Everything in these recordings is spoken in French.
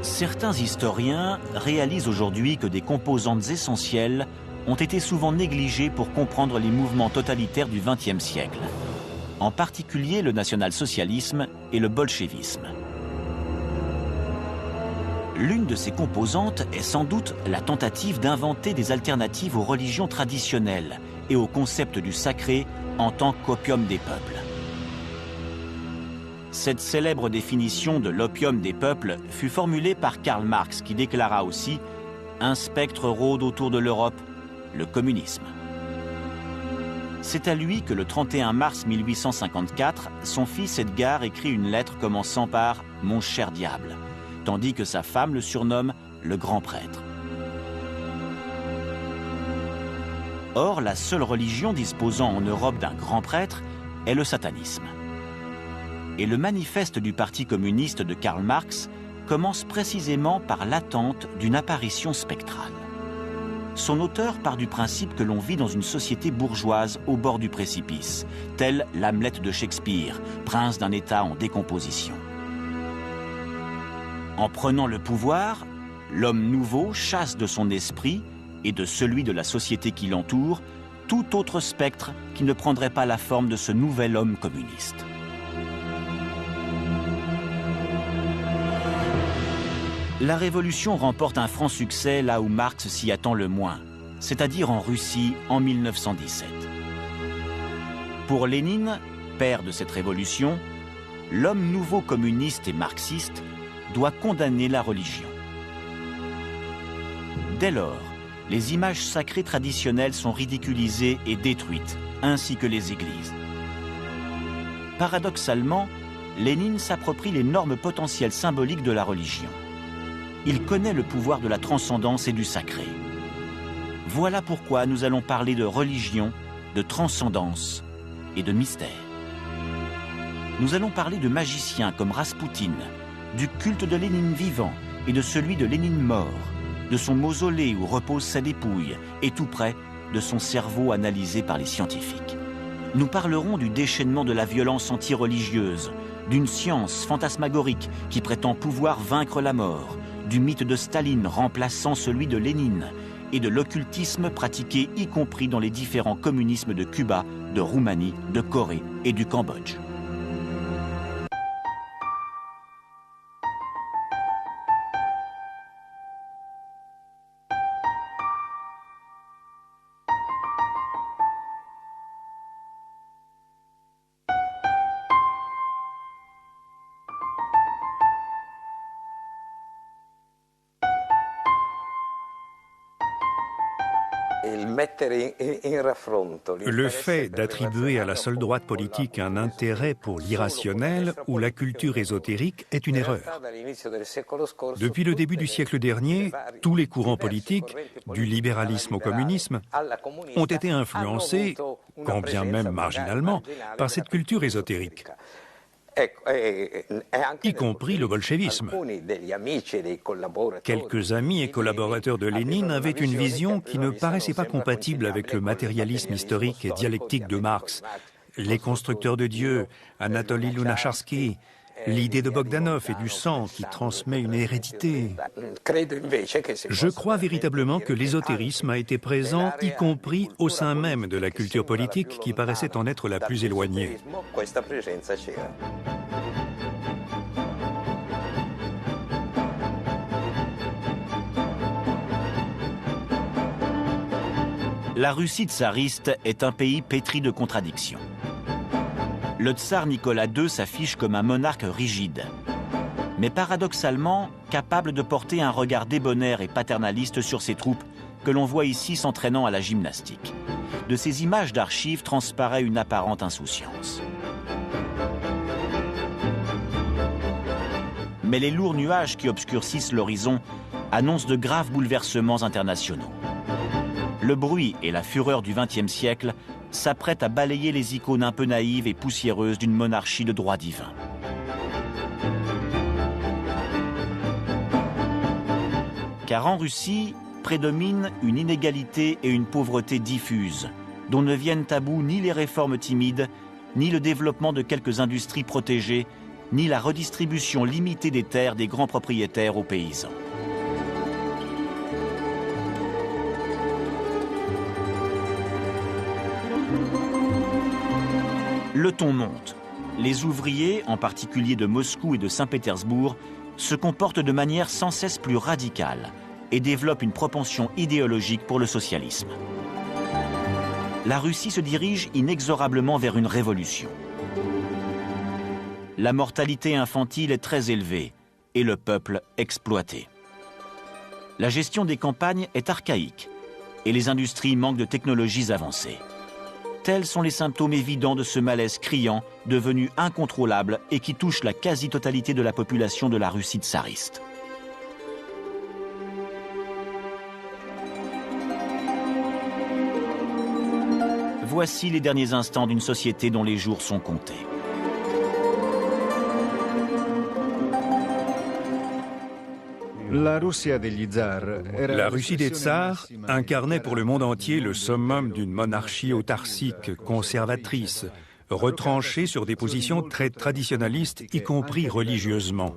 Certains historiens réalisent aujourd'hui que des composantes essentielles ont été souvent négligées pour comprendre les mouvements totalitaires du XXe siècle, en particulier le national-socialisme et le bolchevisme. L'une de ces composantes est sans doute la tentative d'inventer des alternatives aux religions traditionnelles et au concept du sacré en tant qu'opium des peuples. Cette célèbre définition de l'opium des peuples fut formulée par Karl Marx, qui déclara aussi « Un spectre rôde autour de l'Europe, le communisme ». C'est à lui que le 31 mars 1854, son fils Edgar écrit une lettre commençant par « Mon cher diable », tandis que sa femme le surnomme « le grand prêtre ». Or, la seule religion disposant en Europe d'un grand prêtre est le satanisme. Et le manifeste du Parti communiste de Karl Marx commence précisément par l'attente d'une apparition spectrale. Son auteur part du principe que l'on vit dans une société bourgeoise au bord du précipice, telle l'Hamlet de Shakespeare, prince d'un État en décomposition. En prenant le pouvoir, l'homme nouveau chasse de son esprit et de celui de la société qui l'entoure tout autre spectre qui ne prendrait pas la forme de ce nouvel homme communiste. La Révolution remporte un franc succès là où Marx s'y attend le moins, c'est-à-dire en Russie en 1917. Pour Lénine, père de cette révolution, l'homme nouveau communiste et marxiste doit condamner la religion. Dès lors, les images sacrées traditionnelles sont ridiculisées et détruites, ainsi que les églises. Paradoxalement, Lénine s'approprie les normes potentielles symboliques de la religion. Il connaît le pouvoir de la transcendance et du sacré. Voilà pourquoi nous allons parler de religion, de transcendance et de mystère. Nous allons parler de magiciens comme Raspoutine, du culte de Lénine vivant et de celui de Lénine mort, de son mausolée où repose sa dépouille et tout près de son cerveau analysé par les scientifiques. Nous parlerons du déchaînement de la violence anti-religieuse, d'une science fantasmagorique qui prétend pouvoir vaincre la mort, du mythe de Staline remplaçant celui de Lénine et de l'occultisme pratiqué y compris dans les différents communismes de Cuba, de Roumanie, de Corée et du Cambodge. Le fait d'attribuer à la seule droite politique un intérêt pour l'irrationnel ou la culture ésotérique est une erreur. Depuis le début du siècle dernier, tous les courants politiques, du libéralisme au communisme, ont été influencés, quand bien même marginalement, par cette culture ésotérique, y compris le bolchevisme. Quelques amis et collaborateurs de Lénine avaient une vision qui ne paraissait pas compatible avec le matérialisme historique et dialectique de Marx. Les constructeurs de Dieu, Anatoly Lunacharsky, l'idée de Bogdanov et du sang qui transmet une hérédité. Je crois véritablement que l'ésotérisme a été présent, y compris au sein même de la culture politique qui paraissait en être la plus éloignée. La Russie tsariste est un pays pétri de contradictions. Le tsar Nicolas II s'affiche comme un monarque rigide, mais paradoxalement capable de porter un regard débonnaire et paternaliste sur ses troupes que l'on voit ici s'entraînant à la gymnastique. De ces images d'archives transparaît une apparente insouciance. Mais les lourds nuages qui obscurcissent l'horizon annoncent de graves bouleversements internationaux. Le bruit et la fureur du XXe siècle s'apprête à balayer les icônes un peu naïves et poussiéreuses d'une monarchie de droit divin. Car en Russie prédomine une inégalité et une pauvreté diffuses, dont ne viennent à bout ni les réformes timides, ni le développement de quelques industries protégées, ni la redistribution limitée des terres des grands propriétaires aux paysans. Le ton monte. Les ouvriers, en particulier de Moscou et de Saint-Pétersbourg, se comportent de manière sans cesse plus radicale et développent une propension idéologique pour le socialisme. La Russie se dirige inexorablement vers une révolution. La mortalité infantile est très élevée et le peuple exploité. La gestion des campagnes est archaïque et les industries manquent de technologies avancées. Tels sont les symptômes évidents de ce malaise criant, devenu incontrôlable et qui touche la quasi-totalité de la population de la Russie tsariste. Voici les derniers instants d'une société dont les jours sont comptés. La Russie des tsars incarnait pour le monde entier le summum d'une monarchie autarcique, conservatrice, retranchée sur des positions très traditionnalistes, y compris religieusement.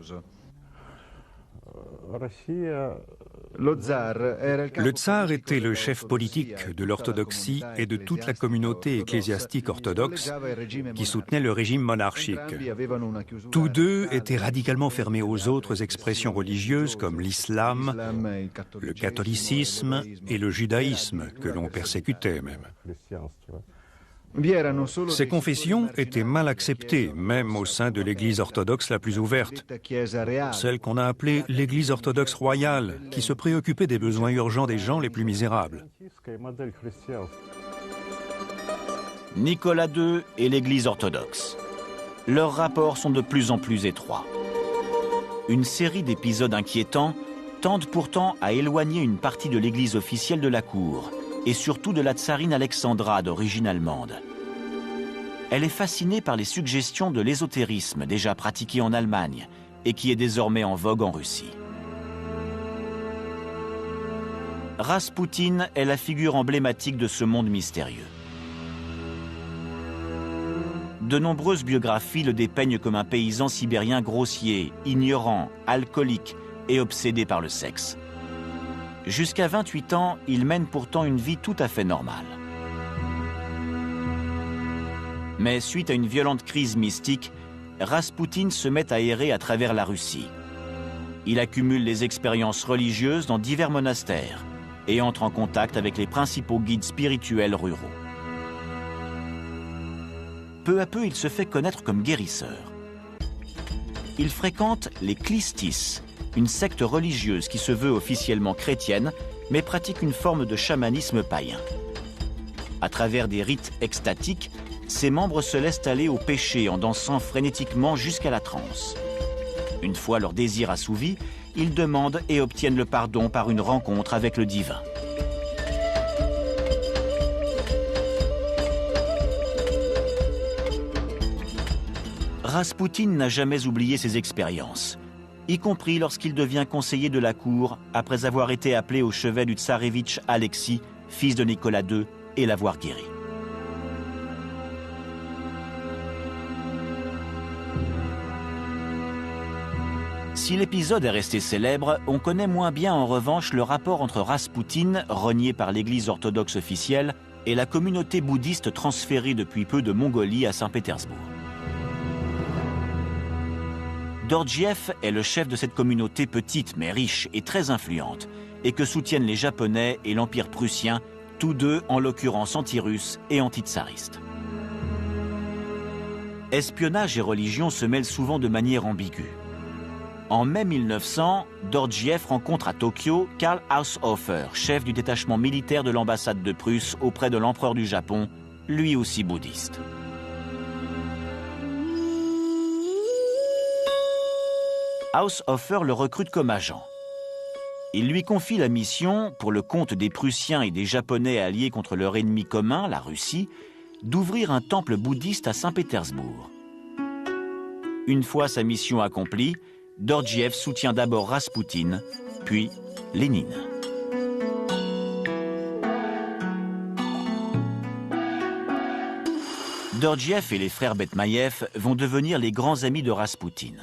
Le tsar était le chef politique de l'orthodoxie et de toute la communauté ecclésiastique orthodoxe qui soutenait le régime monarchique. Tous deux étaient radicalement fermés aux autres expressions religieuses comme l'islam, le catholicisme et le judaïsme, que l'on persécutait même. Ces confessions étaient mal acceptées, même au sein de l'Église orthodoxe la plus ouverte, celle qu'on a appelée l'Église orthodoxe royale, qui se préoccupait des besoins urgents des gens les plus misérables. Nicolas II et l'Église orthodoxe. Leurs rapports sont de plus en plus étroits. Une série d'épisodes inquiétants tendent pourtant à éloigner une partie de l'Église officielle de la cour, et surtout de la tsarine Alexandra d'origine allemande. Elle est fascinée par les suggestions de l'ésotérisme déjà pratiqué en Allemagne et qui est désormais en vogue en Russie. Raspoutine est la figure emblématique de ce monde mystérieux. De nombreuses biographies le dépeignent comme un paysan sibérien grossier, ignorant, alcoolique et obsédé par le sexe. Jusqu'à 28 ans, il mène pourtant une vie tout à fait normale. Mais suite à une violente crise mystique, Raspoutine se met à errer à travers la Russie. Il accumule les expériences religieuses dans divers monastères et entre en contact avec les principaux guides spirituels ruraux. Peu à peu, il se fait connaître comme guérisseur. Il fréquente les Klistis, une secte religieuse qui se veut officiellement chrétienne, mais pratique une forme de chamanisme païen. À travers des rites extatiques, ses membres se laissent aller au péché en dansant frénétiquement jusqu'à la transe. Une fois leur désir assouvi, ils demandent et obtiennent le pardon par une rencontre avec le divin. Raspoutine n'a jamais oublié ses expériences, y compris lorsqu'il devient conseiller de la cour après avoir été appelé au chevet du tsarevitch Alexis, fils de Nicolas II, et l'avoir guéri. Si l'épisode est resté célèbre, on connaît moins bien en revanche le rapport entre Raspoutine, renié par l'Église orthodoxe officielle, et la communauté bouddhiste transférée depuis peu de Mongolie à Saint-Pétersbourg. Dorjiev est le chef de cette communauté petite mais riche et très influente, et que soutiennent les Japonais et l'Empire prussien, tous deux en l'occurrence anti-russes et anti-tsaristes. Espionnage et religion se mêlent souvent de manière ambiguë. En mai 1900, Dorjiev rencontre à Tokyo Karl Haushofer, chef du détachement militaire de l'ambassade de Prusse auprès de l'empereur du Japon, lui aussi bouddhiste. Haushofer le recrute comme agent. Il lui confie la mission, pour le compte des Prussiens et des Japonais alliés contre leur ennemi commun, la Russie, d'ouvrir un temple bouddhiste à Saint-Pétersbourg. Une fois sa mission accomplie, Dorjiev soutient d'abord Raspoutine, puis Lénine. Fedorgiev et les frères Betmaïev vont devenir les grands amis de Raspoutine.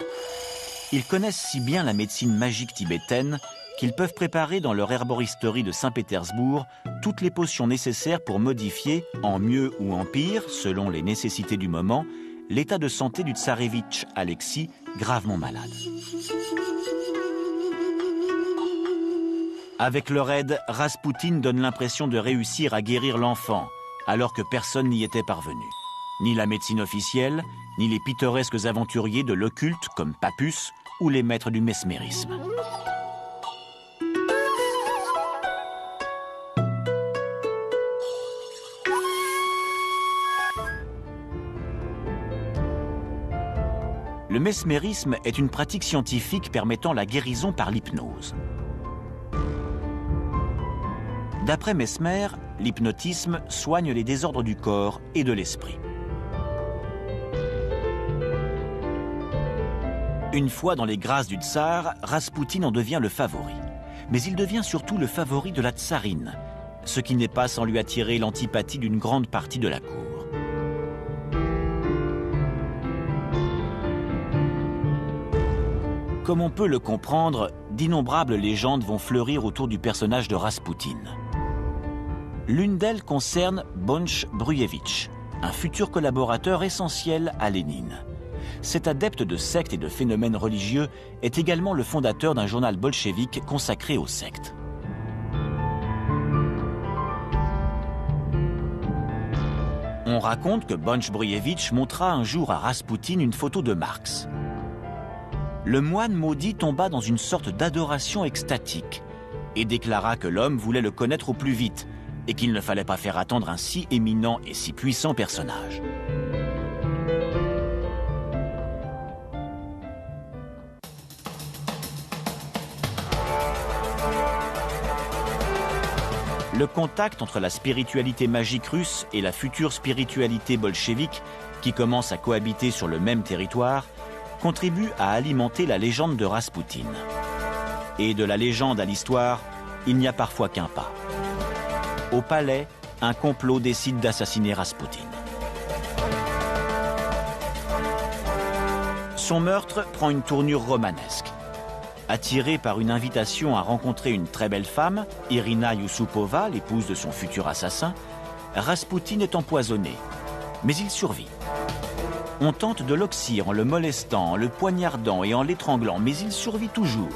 Ils connaissent si bien la médecine magique tibétaine qu'ils peuvent préparer dans leur herboristerie de Saint-Pétersbourg toutes les potions nécessaires pour modifier, en mieux ou en pire, selon les nécessités du moment, l'état de santé du tsarévitch Alexis, gravement malade. Avec leur aide, Raspoutine donne l'impression de réussir à guérir l'enfant, alors que personne n'y était parvenu. Ni la médecine officielle, ni les pittoresques aventuriers de l'occulte comme Papus ou les maîtres du mesmérisme. Le mesmérisme est une pratique scientifique permettant la guérison par l'hypnose. D'après Mesmer, l'hypnotisme soigne les désordres du corps et de l'esprit. Une fois dans les grâces du tsar, Raspoutine en devient le favori. Mais il devient surtout le favori de la tsarine, ce qui n'est pas sans lui attirer l'antipathie d'une grande partie de la cour. Comme on peut le comprendre, d'innombrables légendes vont fleurir autour du personnage de Raspoutine. L'une d'elles concerne Bonch Brujevitch, un futur collaborateur essentiel à Lénine. Cet adepte de sectes et de phénomènes religieux est également le fondateur d'un journal bolchevique consacré aux sectes. On raconte que Bonch Brujevitch montra un jour à Raspoutine une photo de Marx. Le moine maudit tomba dans une sorte d'adoration extatique et déclara que l'homme voulait le connaître au plus vite et qu'il ne fallait pas faire attendre un si éminent et si puissant personnage. Le contact entre la spiritualité magique russe et la future spiritualité bolchevique, qui commence à cohabiter sur le même territoire, contribue à alimenter la légende de Raspoutine. Et de la légende à l'histoire, il n'y a parfois qu'un pas. Au palais, un complot décide d'assassiner Raspoutine. Son meurtre prend une tournure romanesque. Attiré par une invitation à rencontrer une très belle femme, Irina Yusupova, l'épouse de son futur assassin, Raspoutine est empoisonné, mais il survit. On tente de l'oxyre en le molestant, en le poignardant et en l'étranglant, mais il survit toujours.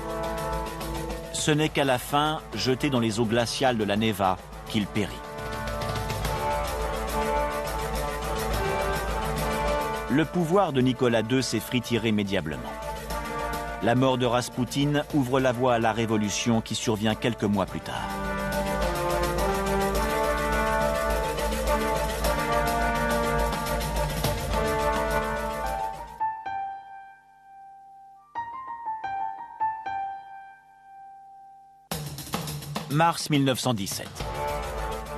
Ce n'est qu'à la fin, jeté dans les eaux glaciales de la Neva, qu'il périt. Le pouvoir de Nicolas II s'effrite irrémédiablement. La mort de Raspoutine ouvre la voie à la révolution qui survient quelques mois plus tard. Mars 1917.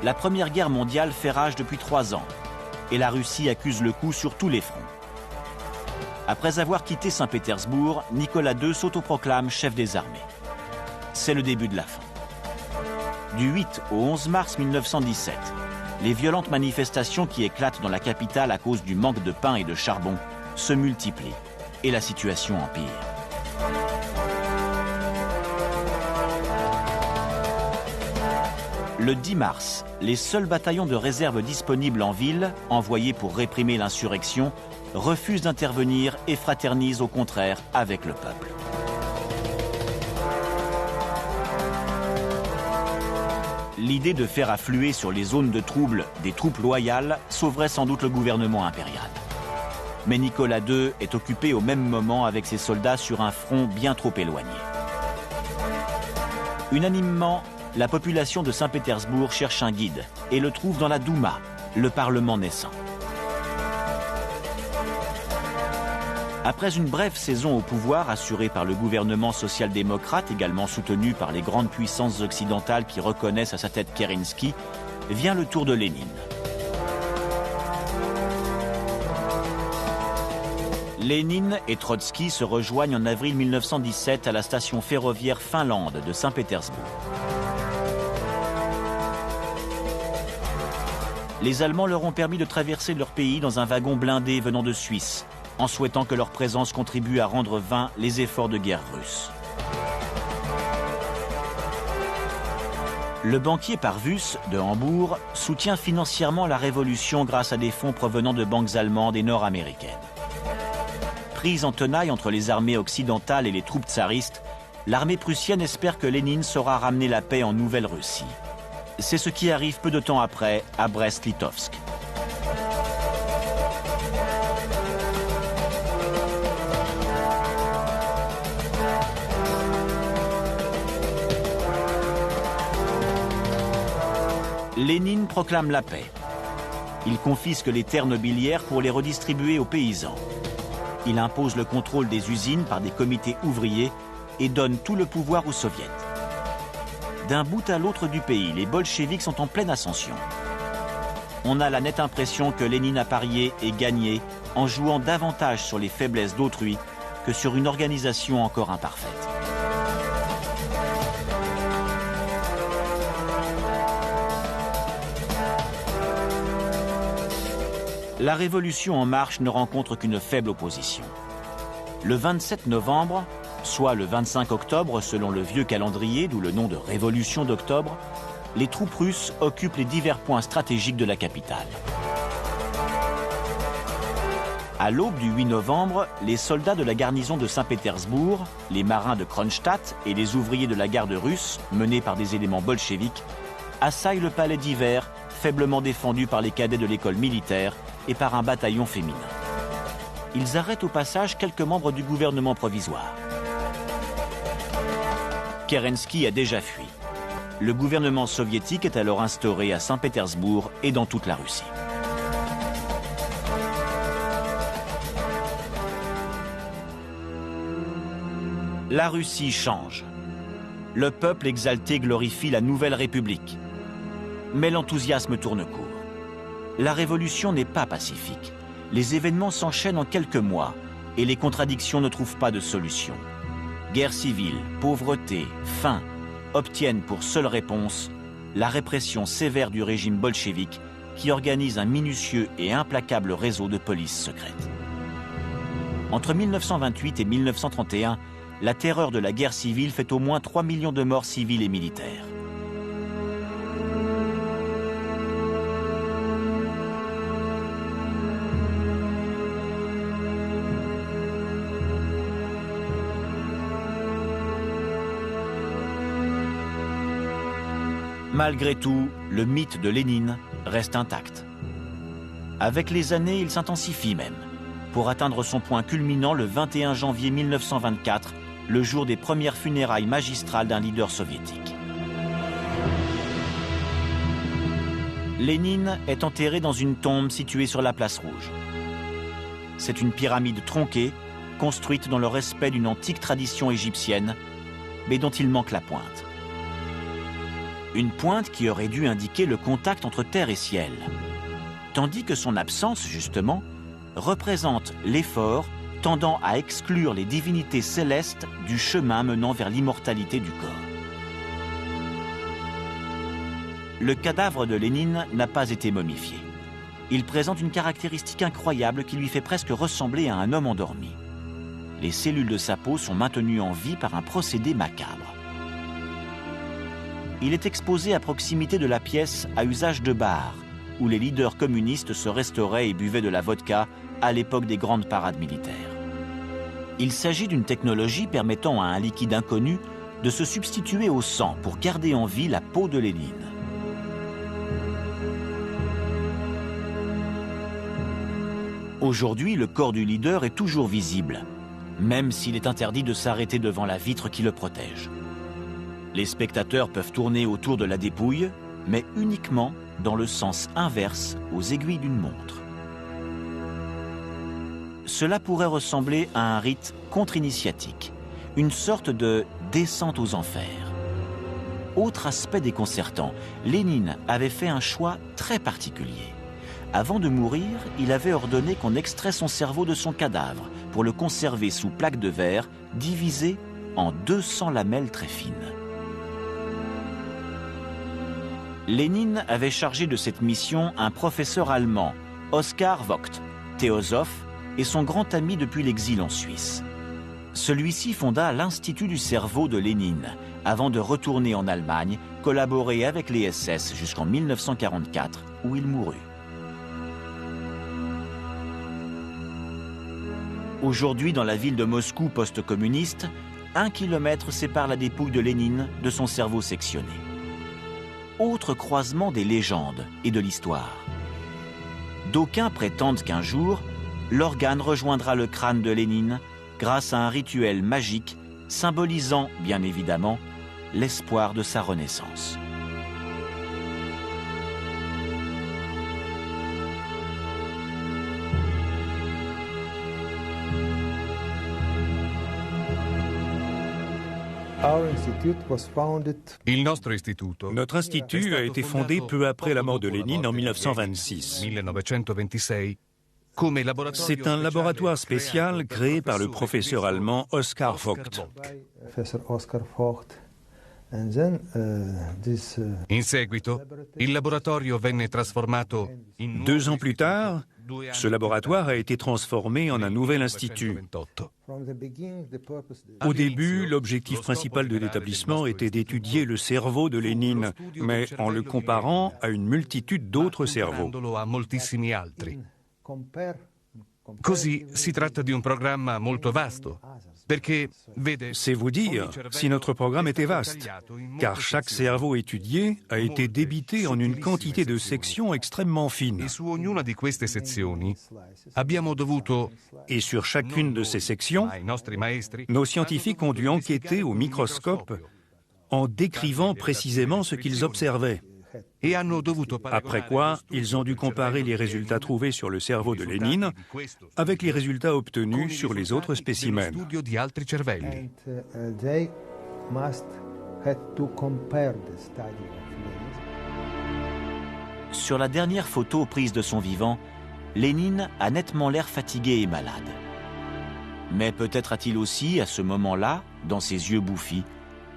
La Première Guerre mondiale fait rage depuis 3 ans et la Russie accuse le coup sur tous les fronts. Après avoir quitté Saint-Pétersbourg, Nicolas II s'autoproclame chef des armées. C'est le début de la fin. Du 8 au 11 mars 1917, les violentes manifestations qui éclatent dans la capitale à cause du manque de pain et de charbon se multiplient et la situation empire. Le 10 mars, les seuls bataillons de réserve disponibles en ville, envoyés pour réprimer l'insurrection, refusent d'intervenir et fraternisent au contraire avec le peuple. L'idée de faire affluer sur les zones de trouble des troupes loyales sauverait sans doute le gouvernement impérial. Mais Nicolas II est occupé au même moment avec ses soldats sur un front bien trop éloigné. Unanimement, la population de Saint-Pétersbourg cherche un guide et le trouve dans la Douma, le parlement naissant. Après une brève saison au pouvoir assurée par le gouvernement social-démocrate, également soutenu par les grandes puissances occidentales qui reconnaissent à sa tête Kerensky, vient le tour de Lénine. Lénine et Trotsky se rejoignent en avril 1917 à la station ferroviaire Finlande de Saint-Pétersbourg. Les Allemands leur ont permis de traverser leur pays dans un wagon blindé venant de Suisse, en souhaitant que leur présence contribue à rendre vains les efforts de guerre russes. Le banquier Parvus, de Hambourg, soutient financièrement la révolution grâce à des fonds provenant de banques allemandes et nord-américaines. Prise en tenaille entre les armées occidentales et les troupes tsaristes, l'armée prussienne espère que Lénine saura ramener la paix en Nouvelle-Russie. C'est ce qui arrive peu de temps après à Brest-Litovsk. Lénine proclame la paix. Il confisque les terres nobiliaires pour les redistribuer aux paysans. Il impose le contrôle des usines par des comités ouvriers et donne tout le pouvoir aux soviets. D'un bout à l'autre du pays, les bolcheviks sont en pleine ascension. On a la nette impression que Lénine a parié et gagné en jouant davantage sur les faiblesses d'autrui que sur une organisation encore imparfaite. La révolution en marche ne rencontre qu'une faible opposition. Le 27 novembre, soit le 25 octobre selon le vieux calendrier, d'où le nom de Révolution d'octobre, les troupes russes occupent les divers points stratégiques de la capitale. À l'aube du 8 novembre, les soldats de la garnison de Saint-Pétersbourg, les marins de Kronstadt et les ouvriers de la garde russe, menés par des éléments bolcheviques, assaillent le palais d'hiver, faiblement défendu par les cadets de l'école militaire et par un bataillon féminin. Ils arrêtent au passage quelques membres du gouvernement provisoire. Kerensky a déjà fui. Le gouvernement soviétique est alors instauré à Saint-Pétersbourg et dans toute la Russie. La Russie change. Le peuple exalté glorifie la nouvelle République. Mais l'enthousiasme tourne court. La révolution n'est pas pacifique. Les événements s'enchaînent en quelques mois et les contradictions ne trouvent pas de solution. Guerre civile, pauvreté, faim obtiennent pour seule réponse la répression sévère du régime bolchevique qui organise un minutieux et implacable réseau de police secrète. Entre 1928 et 1931, la terreur de la guerre civile fait au moins 3 millions de morts civiles et militaires. Malgré tout, le mythe de Lénine reste intact. Avec les années, il s'intensifie même, pour atteindre son point culminant le 21 janvier 1924, le jour des premières funérailles magistrales d'un leader soviétique. Lénine est enterré dans une tombe située sur la place Rouge. C'est une pyramide tronquée, construite dans le respect d'une antique tradition égyptienne, mais dont il manque la pointe. Une pointe qui aurait dû indiquer le contact entre terre et ciel, tandis que son absence, justement, représente l'effort tendant à exclure les divinités célestes du chemin menant vers l'immortalité du corps. Le cadavre de Lénine n'a pas été momifié. Il présente une caractéristique incroyable qui lui fait presque ressembler à un homme endormi. Les cellules de sa peau sont maintenues en vie par un procédé macabre. Il est exposé à proximité de la pièce à usage de bar, où les leaders communistes se restauraient et buvaient de la vodka à l'époque des grandes parades militaires. Il s'agit d'une technologie permettant à un liquide inconnu de se substituer au sang pour garder en vie la peau de Lénine. Aujourd'hui, le corps du leader est toujours visible, même s'il est interdit de s'arrêter devant la vitre qui le protège. Les spectateurs peuvent tourner autour de la dépouille, mais uniquement dans le sens inverse aux aiguilles d'une montre. Cela pourrait ressembler à un rite contre-initiatique, une sorte de descente aux enfers. Autre aspect déconcertant, Lénine avait fait un choix très particulier. Avant de mourir, il avait ordonné qu'on extrait son cerveau de son cadavre pour le conserver sous plaque de verre divisé en 200 lamelles très fines. Lénine avait chargé de cette mission un professeur allemand, Oskar Vogt, théosophe et son grand ami depuis l'exil en Suisse. Celui-ci fonda l'Institut du cerveau de Lénine, avant de retourner en Allemagne, collaborer avec les SS jusqu'en 1944, où il mourut. Aujourd'hui, dans la ville de Moscou post-communiste, 1 kilomètre sépare la dépouille de Lénine de son cerveau sectionné. Autre croisement des légendes et de l'histoire. D'aucuns prétendent qu'un jour, l'organe rejoindra le crâne de Lénine grâce à un rituel magique symbolisant, bien évidemment, l'espoir de sa renaissance. Notre institut a été fondé peu après la mort de Lénine en 1926. C'est un laboratoire spécial créé par le professeur allemand Oskar Vogt. In seguito, il laboratorio venne trasformato in 2 ans plus tard, ce laboratoire a été transformé en un nouvel institut. Au début, l'objectif principal de l'établissement était d'étudier le cerveau de Lénine, mais en le comparant à une multitude d'autres cerveaux. Così si tratta di un programma molto vasto, perché vede. C'est vous dire si notre programme était vaste, car chaque cerveau étudié a été débité en une quantité de sections extrêmement fines. E su ognuna di queste sezioni abbiamo dovuto, Et sur chacune de ces sections, ai nostri maestri, nos scientifiques ont dû enquêter au microscope en décrivant précisément ce qu'ils observaient. e hanno dovuto Après quoi, ils ont dû comparer les résultats trouvés sur le cerveau de Lénine avec les résultats obtenus sur les autres spécimens. studio di altri cervelli. Sur la dernière photo prise de son vivant, Lénine a nettement l'air fatigué et malade. Mais peut-être a-t-il aussi, à ce moment-là, dans ses yeux bouffis,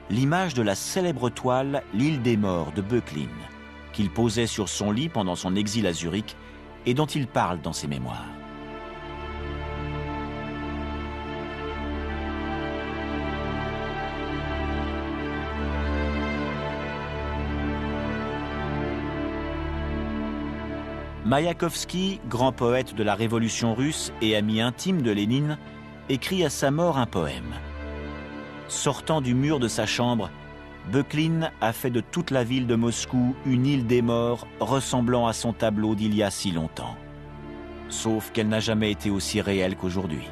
l'image de la célèbre toile « L'île des morts » de Böcklin, qu'il posait sur son lit pendant son exil à Zurich et dont il parle dans ses mémoires. Maïakovski, grand poète de la Révolution russe et ami intime de Lénine, écrit à sa mort un poème. Sortant du mur de sa chambre, Böcklin a fait de toute la ville de Moscou une île des morts ressemblant à son tableau d'il y a si longtemps. Sauf qu'elle n'a jamais été aussi réelle qu'aujourd'hui.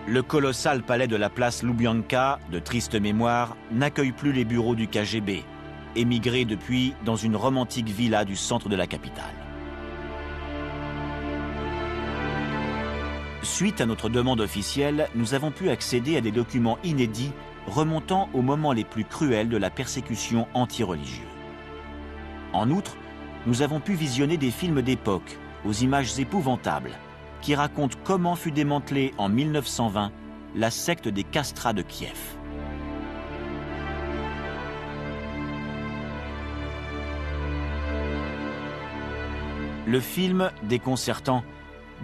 Le colossal palais de la place Loubianka, de triste mémoire, n'accueille plus les bureaux du KGB, émigré depuis dans une romantique villa du centre de la capitale. Suite à notre demande officielle, nous avons pu accéder à des documents inédits remontant aux moments les plus cruels de la persécution anti-religieuse. En outre, nous avons pu visionner des films d'époque, aux images épouvantables, qui racontent comment fut démantelée en 1920 la secte des castrats de Kiev. Le film, déconcertant,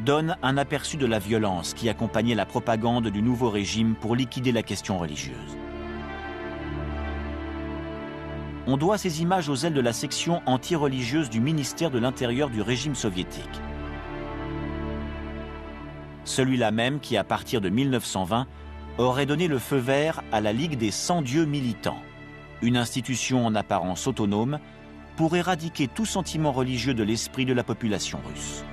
donne un aperçu de la violence qui accompagnait la propagande du nouveau régime pour liquider la question religieuse. On doit ces images aux ailes de la section anti-religieuse du ministère de l'Intérieur du régime soviétique. Celui-là même qui, à partir de 1920, aurait donné le feu vert à la Ligue des 100 dieux militants, une institution en apparence autonome pour éradiquer tout sentiment religieux de l'esprit de la population russe.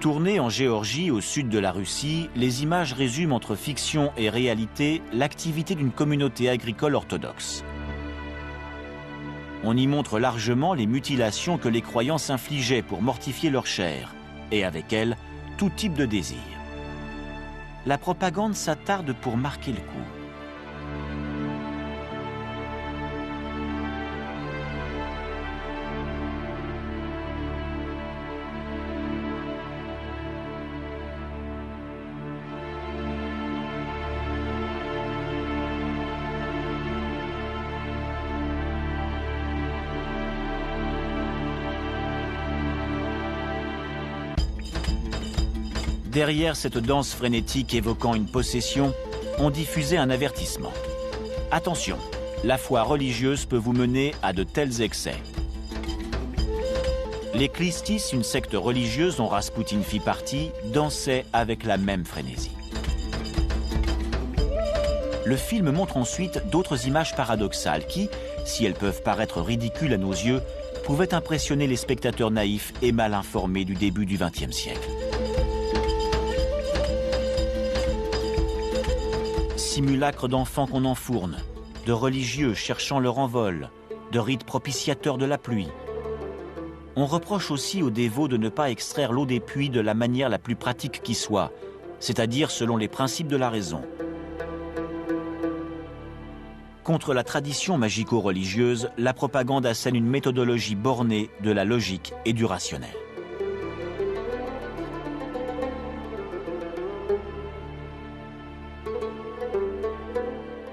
Tournées en Géorgie, au sud de la Russie, les images résument entre fiction et réalité l'activité d'une communauté agricole orthodoxe. On y montre largement les mutilations que les croyants s'infligeaient pour mortifier leur chair, et avec elle, tout type de désir. La propagande s'attarde pour marquer le coup. Derrière cette danse frénétique évoquant une possession, on diffusait un avertissement. Attention, la foi religieuse peut vous mener à de tels excès. Les Clistis, une secte religieuse dont Raspoutine fit partie, dansaient avec la même frénésie. Le film montre ensuite d'autres images paradoxales qui, si elles peuvent paraître ridicules à nos yeux, pouvaient impressionner les spectateurs naïfs et mal informés du début du XXe siècle. Simulacres d'enfants qu'on enfourne, de religieux cherchant leur envol, de rites propitiateurs de la pluie. On reproche aussi aux dévots de ne pas extraire l'eau des puits de la manière la plus pratique qui soit, c'est-à-dire selon les principes de la raison. Contre la tradition magico-religieuse, la propagande assène une méthodologie bornée de la logique et du rationnel.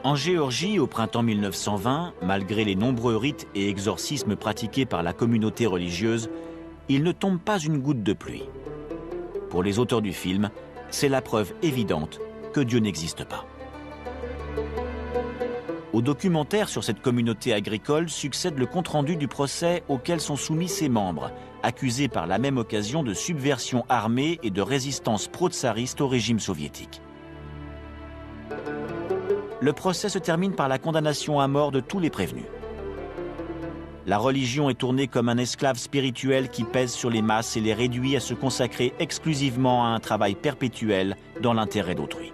En Géorgie, au printemps 1920, malgré les nombreux rites et exorcismes pratiqués par la communauté religieuse, il ne tombe pas une goutte de pluie. Pour les auteurs du film, c'est la preuve évidente que Dieu n'existe pas. Au documentaire sur cette communauté agricole succède le compte-rendu du procès auquel sont soumis ses membres, accusés par la même occasion de subversion armée et de résistance pro-tsariste au régime soviétique. Le procès se termine par la condamnation à mort de tous les prévenus. La religion est tournée comme un esclave spirituel qui pèse sur les masses et les réduit à se consacrer exclusivement à un travail perpétuel dans l'intérêt d'autrui.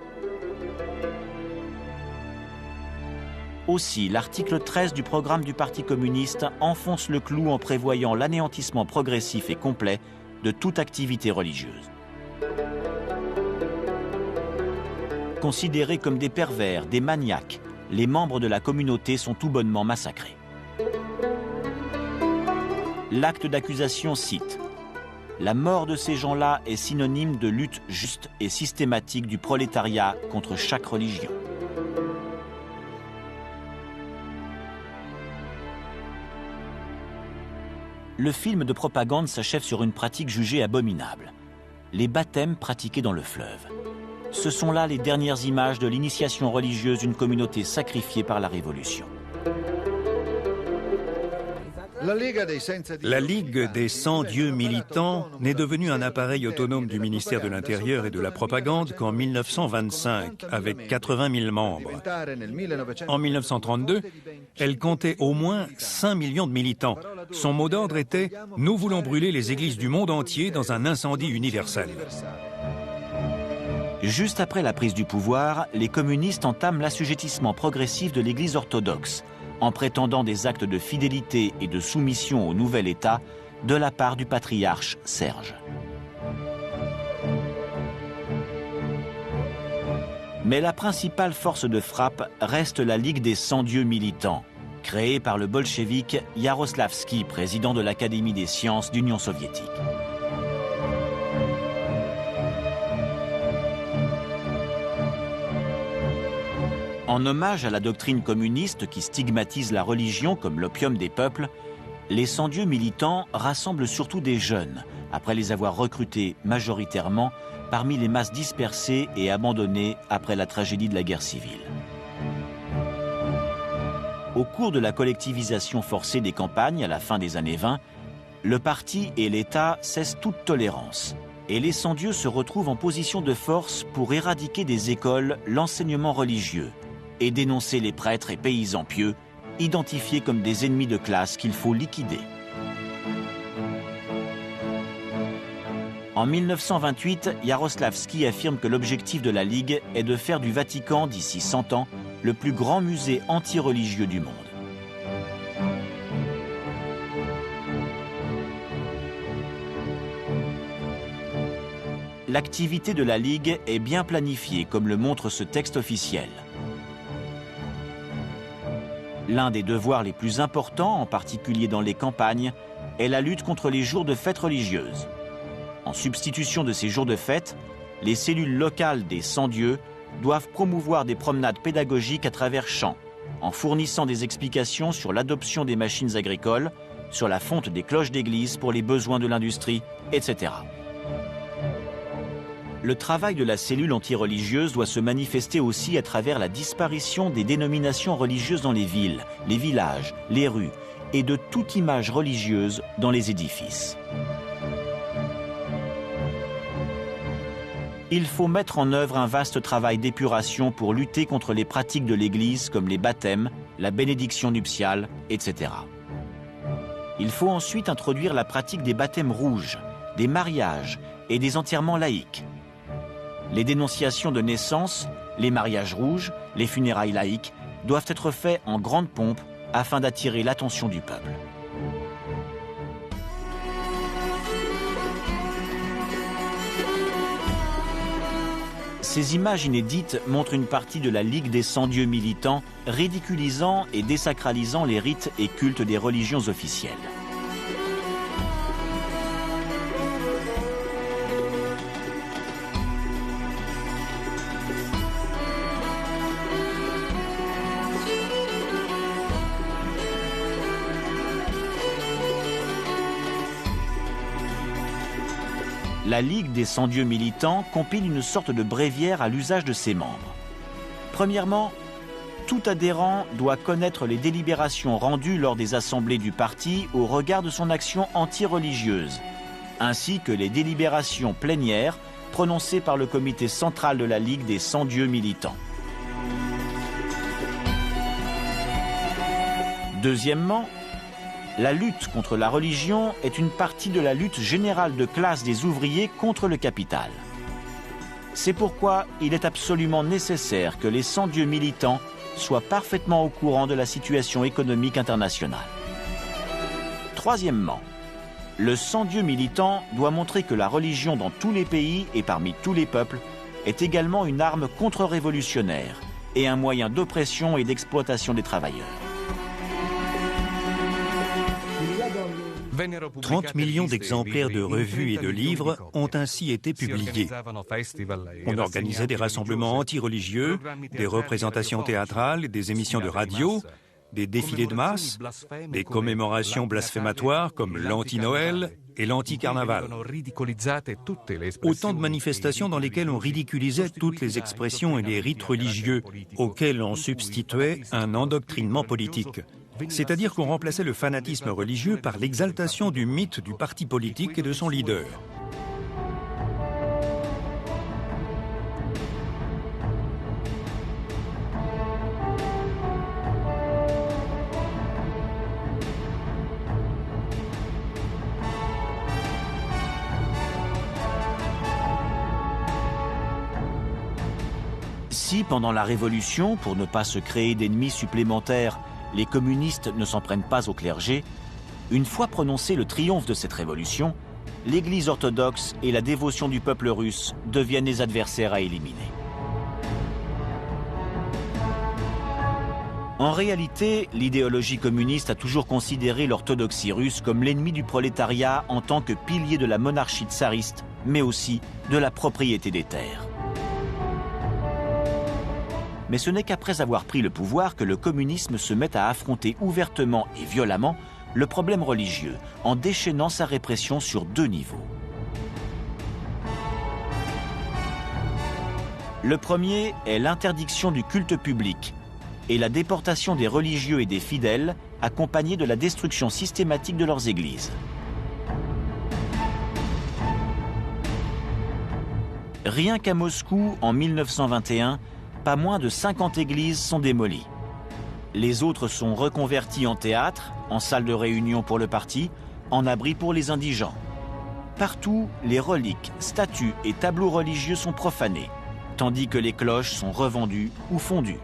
Aussi, l'article 13 du programme du Parti communiste enfonce le clou en prévoyant l'anéantissement progressif et complet de toute activité religieuse. Considérés comme des pervers, des maniaques, les membres de la communauté sont tout bonnement massacrés. L'acte d'accusation cite « La mort de ces gens-là est synonyme de lutte juste et systématique du prolétariat contre chaque religion. » Le film de propagande s'achève sur une pratique jugée abominable. Les baptêmes pratiqués dans le fleuve. Ce sont là les dernières images de l'initiation religieuse d'une communauté sacrifiée par la Révolution. La Ligue des 100 dieux militants n'est devenue un appareil autonome du ministère de l'Intérieur et de la Propagande qu'en 1925, avec 80 000 membres. En 1932, elle comptait au moins 5 millions de militants. Son mot d'ordre était « Nous voulons brûler les églises du monde entier dans un incendie universel ». Juste après la prise du pouvoir, les communistes entament l'assujettissement progressif de l'Église orthodoxe, en prétendant des actes de fidélité et de soumission au nouvel État de la part du patriarche Serge. Mais la principale force de frappe reste la Ligue des 100 dieux militants, créée par le bolchevique Yaroslavski, président de l'Académie des sciences d'Union soviétique. En hommage à la doctrine communiste qui stigmatise la religion comme l'opium des peuples, les 100 dieux militants rassemblent surtout des jeunes, après les avoir recrutés majoritairement parmi les masses dispersées et abandonnées après la tragédie de la guerre civile. Au cours de la collectivisation forcée des campagnes à la fin des années 20, le parti et l'État cessent toute tolérance, et les 100 dieux se retrouvent en position de force pour éradiquer des écoles l'enseignement religieux, et dénoncer les prêtres et paysans pieux, identifiés comme des ennemis de classe qu'il faut liquider. En 1928, Yaroslavski affirme que l'objectif de la Ligue est de faire du Vatican, d'ici 100 ans, le plus grand musée anti-religieux du monde. L'activité de la Ligue est bien planifiée, comme le montre ce texte officiel. L'un des devoirs les plus importants, en particulier dans les campagnes, est la lutte contre les jours de fête religieuses. En substitution de ces jours de fête, les cellules locales des 100 dieux doivent promouvoir des promenades pédagogiques à travers champs, en fournissant des explications sur l'adoption des machines agricoles, sur la fonte des cloches d'église pour les besoins de l'industrie, etc. Le travail de la cellule anti-religieuse doit se manifester aussi à travers la disparition des dénominations religieuses dans les villes, les villages, les rues et de toute image religieuse dans les édifices. Il faut mettre en œuvre un vaste travail d'épuration pour lutter contre les pratiques de l'Église comme les baptêmes, la bénédiction nuptiale, etc. Il faut ensuite introduire la pratique des baptêmes rouges, des mariages et des enterrements laïques. Les dénonciations de naissance, les mariages rouges, les funérailles laïques doivent être faits en grande pompe afin d'attirer l'attention du peuple. Ces images inédites montrent une partie de la Ligue des 100 dieux militants, ridiculisant et désacralisant les rites et cultes des religions officielles. La Ligue des 100 dieux militants compile une sorte de bréviaire à l'usage de ses membres. Premièrement, tout adhérent doit connaître les délibérations rendues lors des assemblées du parti au regard de son action anti-religieuse, ainsi que les délibérations plénières prononcées par le comité central de la Ligue des 100 dieux militants. Deuxièmement, la lutte contre la religion est une partie de la lutte générale de classe des ouvriers contre le capital. C'est pourquoi il est absolument nécessaire que les 100 dieux militants soient parfaitement au courant de la situation économique internationale. Troisièmement, le 100 dieux militant doit montrer que la religion dans tous les pays et parmi tous les peuples est également une arme contre-révolutionnaire et un moyen d'oppression et d'exploitation des travailleurs. 30 millions d'exemplaires de revues et de livres ont ainsi été publiés. On organisait des rassemblements anti-religieux, des représentations théâtrales, des émissions de radio, des défilés de masse, des commémorations blasphématoires comme l'anti-Noël et l'anti-carnaval. Autant de manifestations dans lesquelles on ridiculisait toutes les expressions et les rites religieux, auxquels on substituait un endoctrinement politique. C'est-à-dire qu'on remplaçait le fanatisme religieux par l'exaltation du mythe du parti politique et de son leader. Si, pendant la Révolution, pour ne pas se créer d'ennemis supplémentaires, les communistes ne s'en prennent pas au clergé, une fois prononcé le triomphe de cette révolution, l'Église orthodoxe et la dévotion du peuple russe deviennent les adversaires à éliminer. En réalité, l'idéologie communiste a toujours considéré l'orthodoxie russe comme l'ennemi du prolétariat en tant que pilier de la monarchie tsariste, mais aussi de la propriété des terres. Mais ce n'est qu'après avoir pris le pouvoir que le communisme se met à affronter ouvertement et violemment le problème religieux, en déchaînant sa répression sur deux niveaux. Le premier est l'interdiction du culte public et la déportation des religieux et des fidèles, accompagnée de la destruction systématique de leurs églises. Rien qu'à Moscou, en 1921, pas moins de 50 églises sont démolies. Les autres sont reconverties en théâtre, en salles de réunion pour le parti, en abris pour les indigents. Partout, les reliques, statues et tableaux religieux sont profanés, tandis que les cloches sont revendues ou fondues.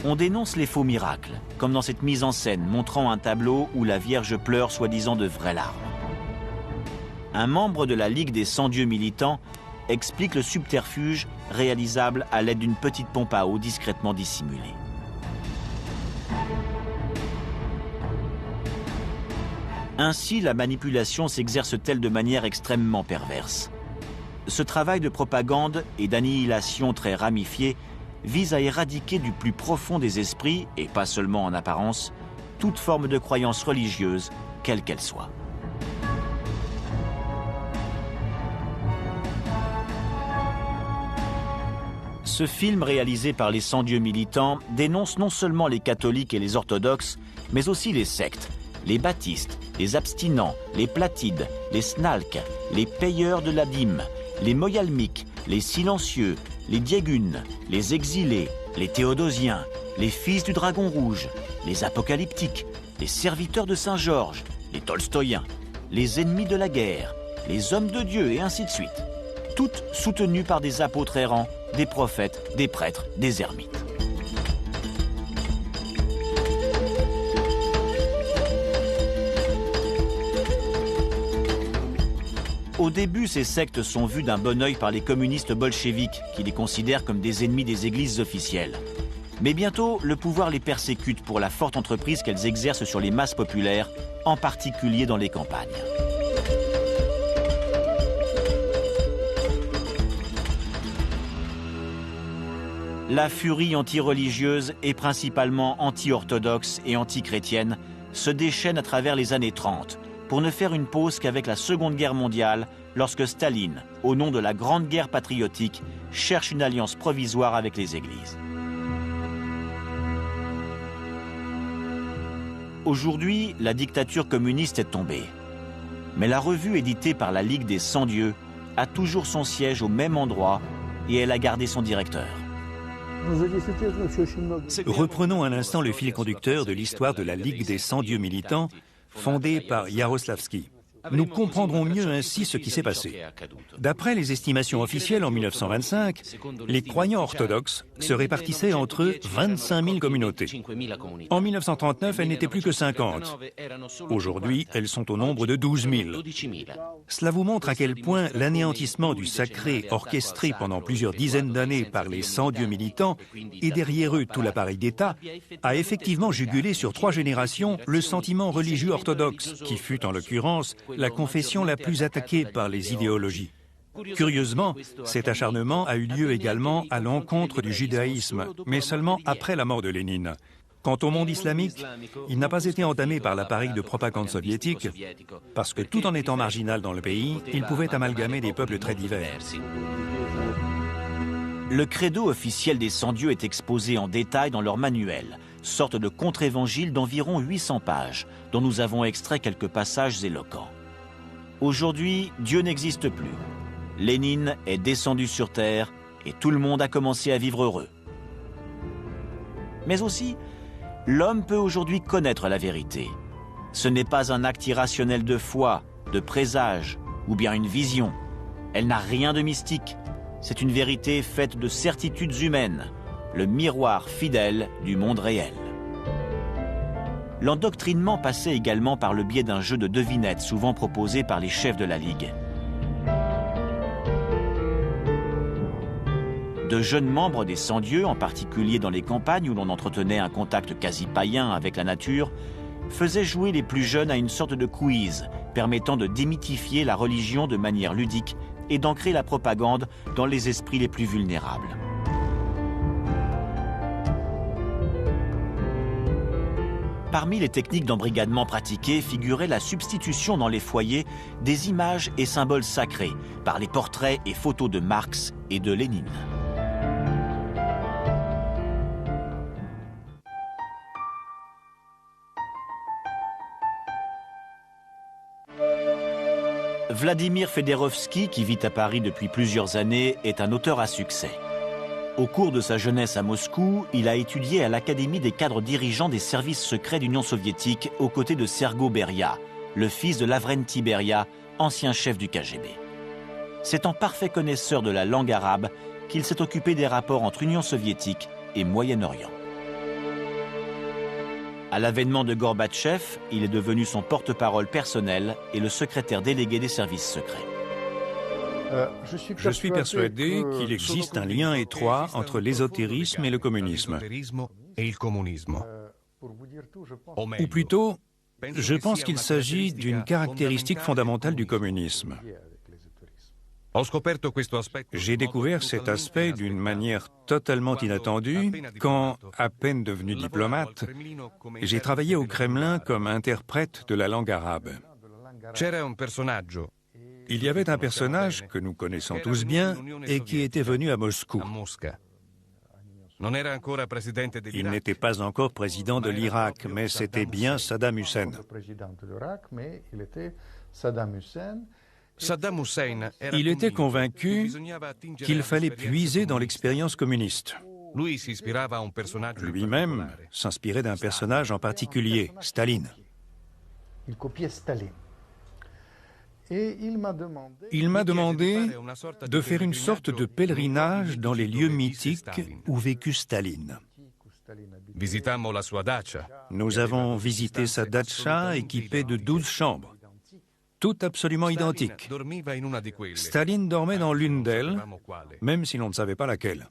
On dénonce les faux miracles, comme dans cette mise en scène montrant un tableau où la Vierge pleure soi-disant de vraies larmes. Un membre de la Ligue des 100 dieux militants explique le subterfuge réalisable à l'aide d'une petite pompe à eau discrètement dissimulée. Ainsi, la manipulation s'exerce-t-elle de manière extrêmement perverse. Ce travail de propagande et d'annihilation très ramifié vise à éradiquer du plus profond des esprits, et pas seulement en apparence, toute forme de croyance religieuse, quelle qu'elle soit. Ce film réalisé par les 100 dieux militants dénonce non seulement les catholiques et les orthodoxes, mais aussi les sectes, les baptistes, les abstinents, les platides, les snalks, les payeurs de la dîme, les moyalmiques, les silencieux, les diégunes, les exilés, les théodosiens, les fils du dragon rouge, les apocalyptiques, les serviteurs de Saint-Georges, les tolstoïens, les ennemis de la guerre, les hommes de Dieu et ainsi de suite. Toutes soutenues par des apôtres errants, des prophètes, des prêtres, des ermites. Au début, ces sectes sont vues d'un bon œil par les communistes bolcheviques, qui les considèrent comme des ennemis des églises officielles. Mais bientôt, le pouvoir les persécute pour la forte entreprise qu'elles exercent sur les masses populaires, en particulier dans les campagnes. La furie anti-religieuse et principalement anti-orthodoxe et anti-chrétienne se déchaîne à travers les années 30, pour ne faire une pause qu'avec la Seconde Guerre mondiale, lorsque Staline, au nom de la Grande Guerre patriotique, cherche une alliance provisoire avec les églises. Aujourd'hui, la dictature communiste est tombée. Mais la revue éditée par la Ligue des 100 dieux a toujours son siège au même endroit et elle a gardé son directeur. Reprenons un instant le fil conducteur de l'histoire de la Ligue des 100 dieux militants, fondée par Yaroslavsky. Nous comprendrons mieux ainsi ce qui s'est passé. D'après les estimations officielles en 1925, les croyants orthodoxes se répartissaient entre eux 25 000 communautés. En 1939, elles n'étaient plus que 50. Aujourd'hui, elles sont au nombre de 12 000. Cela vous montre à quel point l'anéantissement du sacré orchestré pendant plusieurs dizaines d'années par les 100 dieux militants et derrière eux tout l'appareil d'État a effectivement jugulé sur 3 générations le sentiment religieux orthodoxe, qui fut en l'occurrence la confession la plus attaquée par les idéologies. Curieusement, cet acharnement a eu lieu également à l'encontre du judaïsme, mais seulement après la mort de Lénine. Quant au monde islamique, il n'a pas été entamé par l'appareil de propagande soviétique, parce que tout en étant marginal dans le pays, il pouvait amalgamer des peuples très divers. Le credo officiel des 100 dieux est exposé en détail dans leur manuel, sorte de contre-évangile d'environ 800 pages, dont nous avons extrait quelques passages éloquents. Aujourd'hui, Dieu n'existe plus. Lénine est descendu sur terre et tout le monde a commencé à vivre heureux. Mais aussi, l'homme peut aujourd'hui connaître la vérité. Ce n'est pas un acte irrationnel de foi, de présage ou bien une vision. Elle n'a rien de mystique. C'est une vérité faite de certitudes humaines, le miroir fidèle du monde réel. L'endoctrinement passait également par le biais d'un jeu de devinettes souvent proposé par les chefs de la Ligue. De jeunes membres des 100 dieux, en particulier dans les campagnes où l'on entretenait un contact quasi païen avec la nature, faisaient jouer les plus jeunes à une sorte de quiz permettant de démythifier la religion de manière ludique et d'ancrer la propagande dans les esprits les plus vulnérables. Parmi les techniques d'embrigadement pratiquées figurait la substitution dans les foyers des images et symboles sacrés par les portraits et photos de Marx et de Lénine. Vladimir Fedorovski, qui vit à Paris depuis plusieurs années, est un auteur à succès. Au cours de sa jeunesse à Moscou, il a étudié à l'Académie des cadres dirigeants des services secrets d'Union soviétique aux côtés de Sergo Beria, le fils de Lavrenti Beria, ancien chef du KGB. C'est en parfait connaisseur de la langue arabe qu'il s'est occupé des rapports entre Union soviétique et Moyen-Orient. À l'avènement de Gorbatchev, il est devenu son porte-parole personnel et le secrétaire délégué des services secrets. Je suis persuadé qu'il existe un lien étroit entre l'ésotérisme et le communisme. Ou plutôt, je pense qu'il s'agit d'une caractéristique fondamentale du communisme. J'ai découvert cet aspect d'une manière totalement inattendue quand, à peine devenu diplomate, j'ai travaillé au Kremlin comme interprète de la langue arabe. Il y avait un personnage que nous connaissons tous bien et qui était venu à Moscou. Il n'était pas encore président de l'Irak, mais c'était bien Saddam Hussein. Il était convaincu qu'il fallait puiser dans l'expérience communiste. Lui-même s'inspirait d'un personnage en particulier, Staline. Il m'a demandé de faire une sorte de pèlerinage dans les lieux mythiques où vécut Staline. Nous avons visité sa datcha équipée de 12 chambres, toutes absolument identiques. Staline dormait dans l'une d'elles, même si l'on ne savait pas laquelle.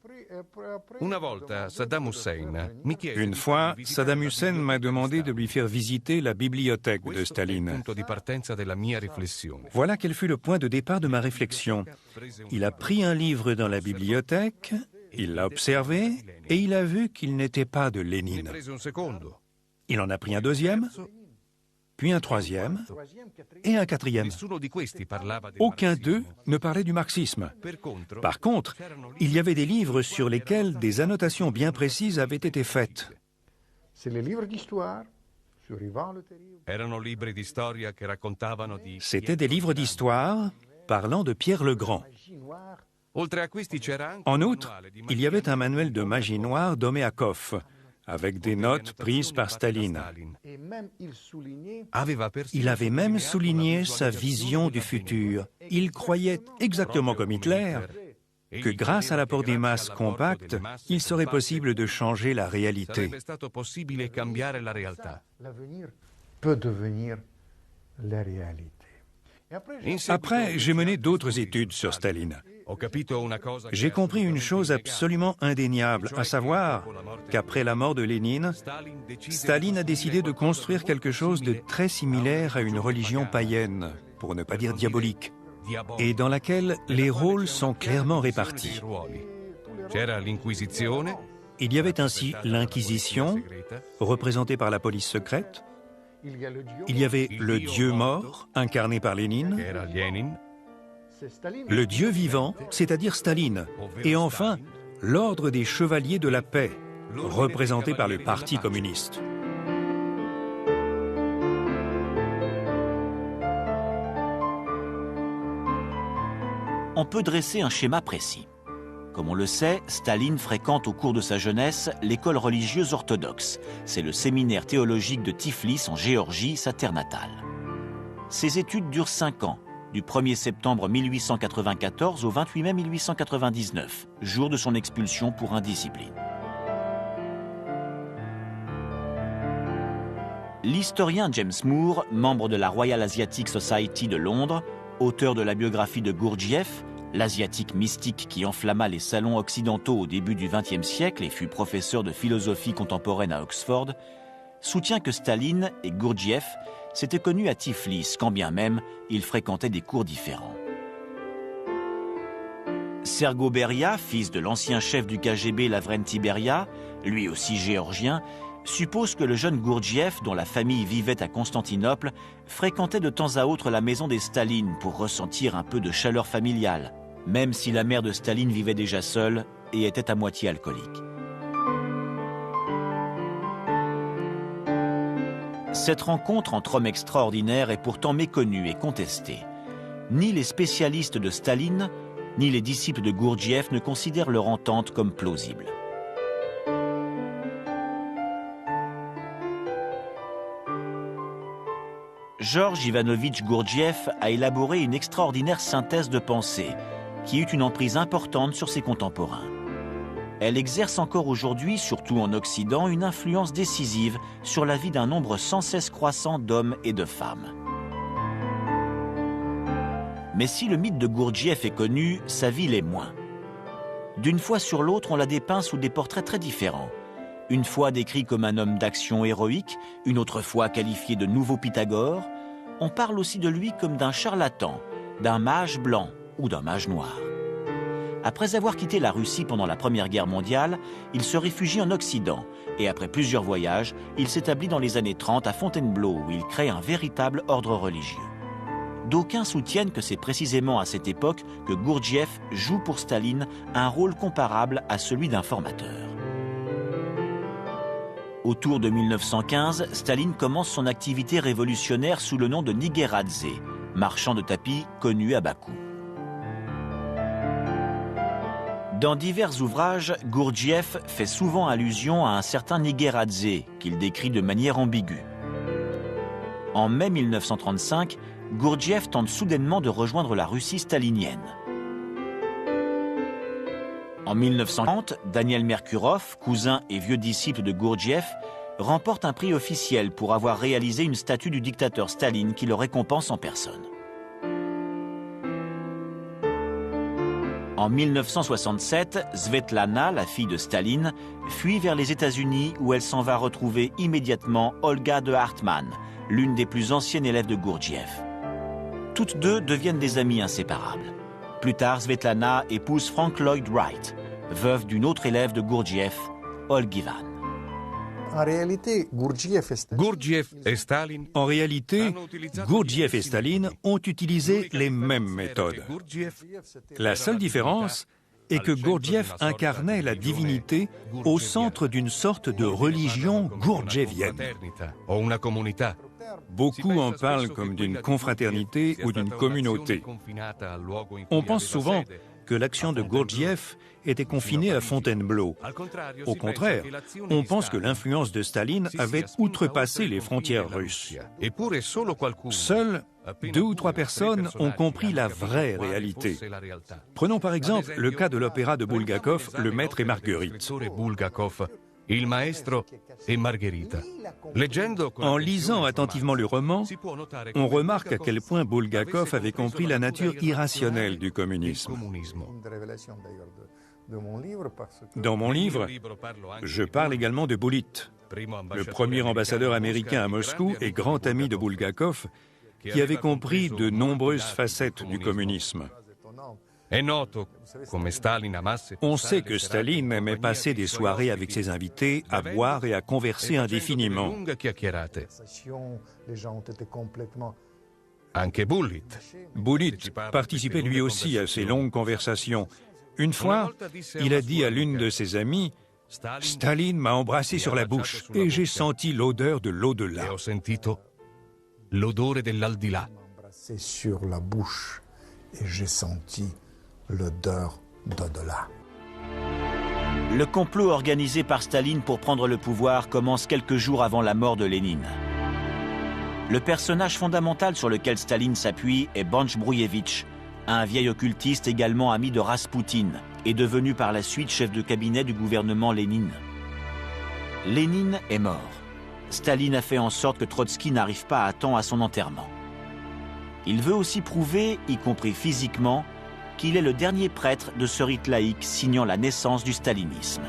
Une fois, Saddam Hussein m'a demandé de lui faire visiter la bibliothèque de Staline. Voilà quel fut le point de départ de ma réflexion. Il a pris un livre dans la bibliothèque, il l'a observé et il a vu qu'il n'était pas de Lénine. Il en a pris un deuxième, puis un troisième et un quatrième. Aucun d'eux ne parlait du marxisme. Par contre, il y avait des livres sur lesquels des annotations bien précises avaient été faites. C'étaient des livres d'histoire parlant de Pierre le Grand. En outre, il y avait un manuel de magie noire d'Omeakov, avec des notes prises par Staline. Il avait même souligné sa vision du futur. Il croyait, exactement comme Hitler, que grâce à l'apport des masses compactes, il serait possible de changer la réalité. L'avenir peut devenir la réalité. Après, j'ai mené d'autres études sur Staline. J'ai compris une chose absolument indéniable, à savoir qu'après la mort de Lénine, Staline a décidé de construire quelque chose de très similaire à une religion païenne, pour ne pas dire diabolique, et dans laquelle les rôles sont clairement répartis. Il y avait ainsi l'Inquisition, représentée par la police secrète. Il y avait le Dieu mort, incarné par Lénine. Le Dieu vivant, c'est-à-dire Staline, et enfin, l'ordre des chevaliers de la paix, représenté par le Parti communiste. On peut dresser un schéma précis. Comme on le sait, Staline fréquente au cours de sa jeunesse l'école religieuse orthodoxe. C'est le séminaire théologique de Tiflis en Géorgie, sa terre natale. Ses études durent 5 ans. Du 1er septembre 1894 au 28 mai 1899, jour de son expulsion pour indiscipline. L'historien James Moore, membre de la Royal Asiatic Society de Londres, auteur de la biographie de Gurdjieff, l'asiatique mystique qui enflamma les salons occidentaux au début du XXe siècle et fut professeur de philosophie contemporaine à Oxford, soutient que Staline et Gurdjieff s'étaient connus à Tiflis, quand bien même ils fréquentaient des cours différents. Sergo Beria, fils de l'ancien chef du KGB Lavrenti Beria, lui aussi géorgien, suppose que le jeune Gurdjieff, dont la famille vivait à Constantinople, fréquentait de temps à autre la maison des Staline pour ressentir un peu de chaleur familiale, même si la mère de Staline vivait déjà seule et était à moitié alcoolique. Cette rencontre entre hommes extraordinaires est pourtant méconnue et contestée. Ni les spécialistes de Staline, ni les disciples de Gurdjieff ne considèrent leur entente comme plausible. Georges Ivanovitch Gurdjieff a élaboré une extraordinaire synthèse de pensée qui eut une emprise importante sur ses contemporains. Elle exerce encore aujourd'hui, surtout en Occident, une influence décisive sur la vie d'un nombre sans cesse croissant d'hommes et de femmes. Mais si le mythe de Gurdjieff est connu, sa vie l'est moins. D'une fois sur l'autre, on la dépeint sous des portraits très différents. Une fois décrit comme un homme d'action héroïque, une autre fois qualifié de nouveau Pythagore. On parle aussi de lui comme d'un charlatan, d'un mage blanc ou d'un mage noir. Après avoir quitté la Russie pendant la Première Guerre mondiale, il se réfugie en Occident et après plusieurs voyages, il s'établit dans les années 30 à Fontainebleau où il crée un véritable ordre religieux. D'aucuns soutiennent que c'est précisément à cette époque que Gurdjieff joue pour Staline un rôle comparable à celui d'un formateur. Autour de 1915, Staline commence son activité révolutionnaire sous le nom de Nigeradze, marchand de tapis connu à Bakou. Dans divers ouvrages, Gurdjieff fait souvent allusion à un certain Nigeradze, qu'il décrit de manière ambiguë. En mai 1935, Gurdjieff tente soudainement de rejoindre la Russie stalinienne. En 1930, Daniel Merkurov, cousin et vieux disciple de Gurdjieff, remporte un prix officiel pour avoir réalisé une statue du dictateur Staline qui le récompense en personne. En 1967, Svetlana, la fille de Staline, fuit vers les États-Unis où elle s'en va retrouver immédiatement Olga de Hartmann, l'une des plus anciennes élèves de Gurdjieff. Toutes deux deviennent des amies inséparables. Plus tard, Svetlana épouse Frank Lloyd Wright, veuve d'une autre élève de Gurdjieff, Olgivan. En réalité, Gurdjieff et Staline Gurdjieff et Staline ont utilisé les mêmes méthodes. La seule différence est que Gurdjieff incarnait la divinité au centre d'une sorte de religion gurdjieffienne. Beaucoup en parlent comme d'une confraternité ou d'une communauté. On pense souvent que l'action de Gurdjieff était confinée à Fontainebleau. Au contraire, on pense que l'influence de Staline avait outrepassé les frontières russes. Seules 2 ou 3 personnes ont compris la vraie réalité. Prenons par exemple le cas de l'opéra de Bulgakov, Le Maître et Marguerite. En lisant attentivement le roman, on remarque à quel point Bulgakov avait compris la nature irrationnelle du communisme. Dans mon livre, je parle également de Bulit, le premier ambassadeur américain à Moscou et grand ami de Bulgakov, qui avait compris de nombreuses facettes du communisme. On sait que Staline aimait passer des soirées avec ses invités à boire et à converser indéfiniment. Bulit participait lui aussi à ces longues conversations. Une fois, il a dit à l'une de ses amies « Staline m'a embrassé sur la bouche et j'ai senti l'odeur de l'au-delà. » embrassé sur la bouche et j'ai senti l'odeur d'au-delà. Le complot organisé par Staline pour prendre le pouvoir commence quelques jours avant la mort de Lénine. Le personnage fondamental sur lequel Staline s'appuie est Banch Brouillevitch, un vieil occultiste également ami de Raspoutine et devenu par la suite chef de cabinet du gouvernement Lénine. Lénine est mort. Staline a fait en sorte que Trotsky n'arrive pas à temps à son enterrement. Il veut aussi prouver, y compris physiquement, qu'il est le dernier prêtre de ce rite laïque signant la naissance du stalinisme.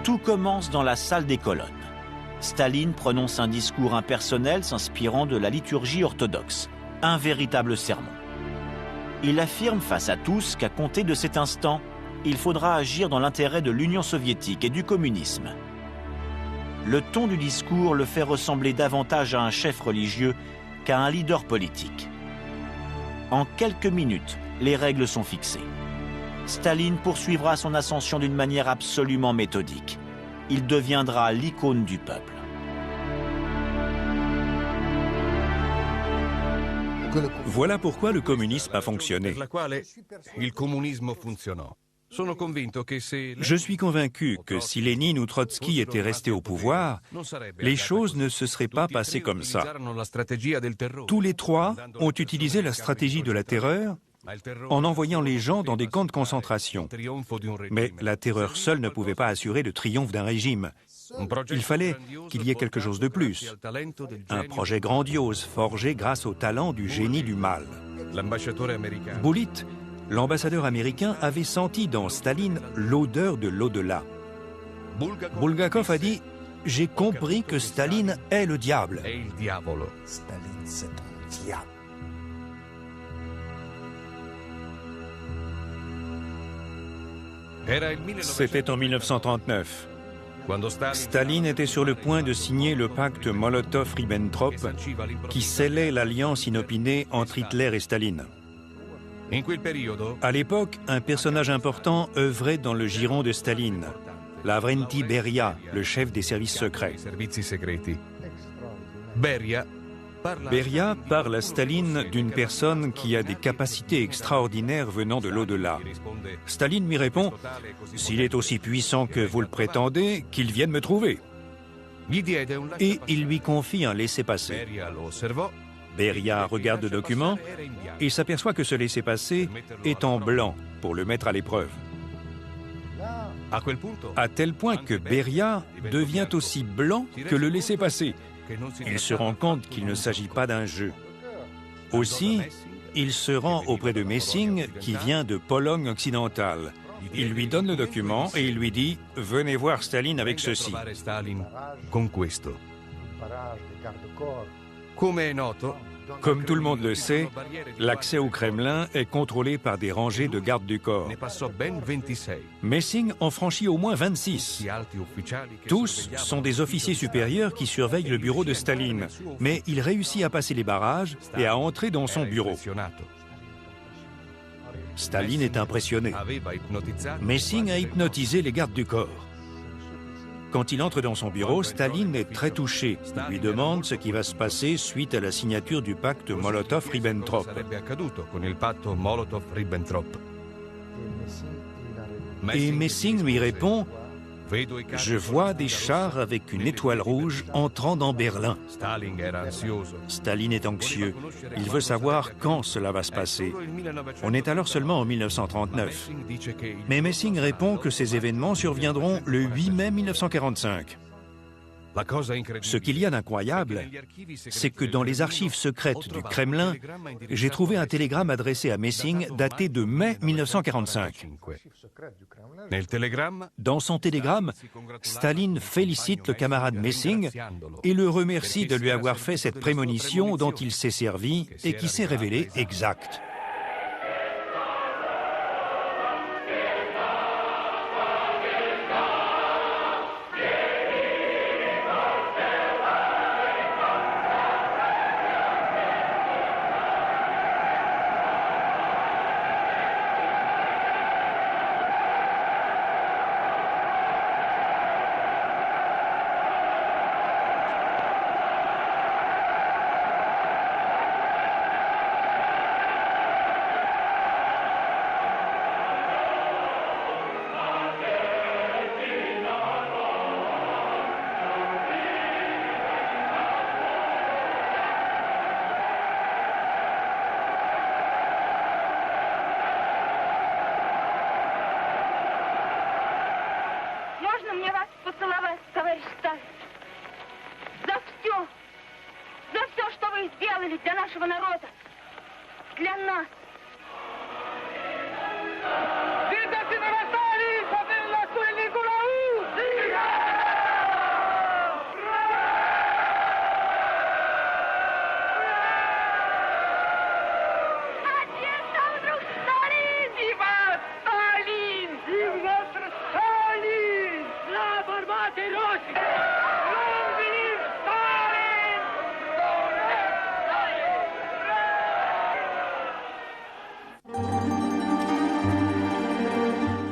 Tout commence dans la salle des colonnes. Staline prononce un discours impersonnel s'inspirant de la liturgie orthodoxe, un véritable sermon. Il affirme face à tous qu'à compter de cet instant, il faudra agir dans l'intérêt de l'Union soviétique et du communisme. Le ton du discours le fait ressembler davantage à un chef religieux qu'à un leader politique. En quelques minutes, les règles sont fixées. Staline poursuivra son ascension d'une manière absolument méthodique. Il deviendra l'icône du peuple. Voilà pourquoi le communisme a fonctionné. Je suis convaincu que si Lénine ou Trotsky étaient restés au pouvoir, les choses ne se seraient pas passées comme ça. Tous les trois ont utilisé la stratégie de la terreur en envoyant les gens dans des camps de concentration. Mais la terreur seule ne pouvait pas assurer le triomphe d'un régime. Il fallait qu'il y ait quelque chose de plus. Un projet grandiose, forgé grâce au talent du génie du mal. Bulit, l'ambassadeur américain, avait senti dans Staline l'odeur de l'au-delà. Bulgakov a dit « J'ai compris que Staline est le diable. » Staline, c'est un diable. C'était en 1939. Staline était sur le point de signer le pacte Molotov-Ribbentrop qui scellait l'alliance inopinée entre Hitler et Staline. À l'époque, un personnage important œuvrait dans le giron de Staline, Lavrenti Beria, le chef des services secrets. Beria parle à Staline d'une personne qui a des capacités extraordinaires venant de l'au-delà. Staline lui répond « S'il est aussi puissant que vous le prétendez, qu'il vienne me trouver ». Et il lui confie un laissez-passer. Beria regarde le document et s'aperçoit que ce laissez-passer est en blanc pour le mettre à l'épreuve. À tel point que Beria devient aussi blanc que le laissez-passer. Il se rend compte qu'il ne s'agit pas d'un jeu. Aussi, il se rend auprès de Messing, qui vient de Pologne occidentale. Il lui donne le document et il lui dit « Venez voir Staline avec ceci ». Comme tout le monde le sait, l'accès au Kremlin est contrôlé par des rangées de gardes du corps. Messing en franchit au moins 26. Tous sont des officiers supérieurs qui surveillent le bureau de Staline, mais il réussit à passer les barrages et à entrer dans son bureau. Staline est impressionné. Messing a hypnotisé les gardes du corps. Quand il entre dans son bureau, Staline est très touché. Il lui demande ce qui va se passer suite à la signature du pacte Molotov-Ribbentrop. Et Messing lui répond « Je vois des chars avec une étoile rouge entrant dans Berlin. » Staline est anxieux. Il veut savoir quand cela va se passer. On est alors seulement en 1939. Mais Messing répond que ces événements surviendront le 8 mai 1945. Ce qu'il y a d'incroyable, c'est que dans les archives secrètes du Kremlin, j'ai trouvé un télégramme adressé à Messing daté de mai 1945. Dans son télégramme, Staline félicite le camarade Messing et le remercie de lui avoir fait cette prémonition dont il s'est servi et qui s'est révélée exacte.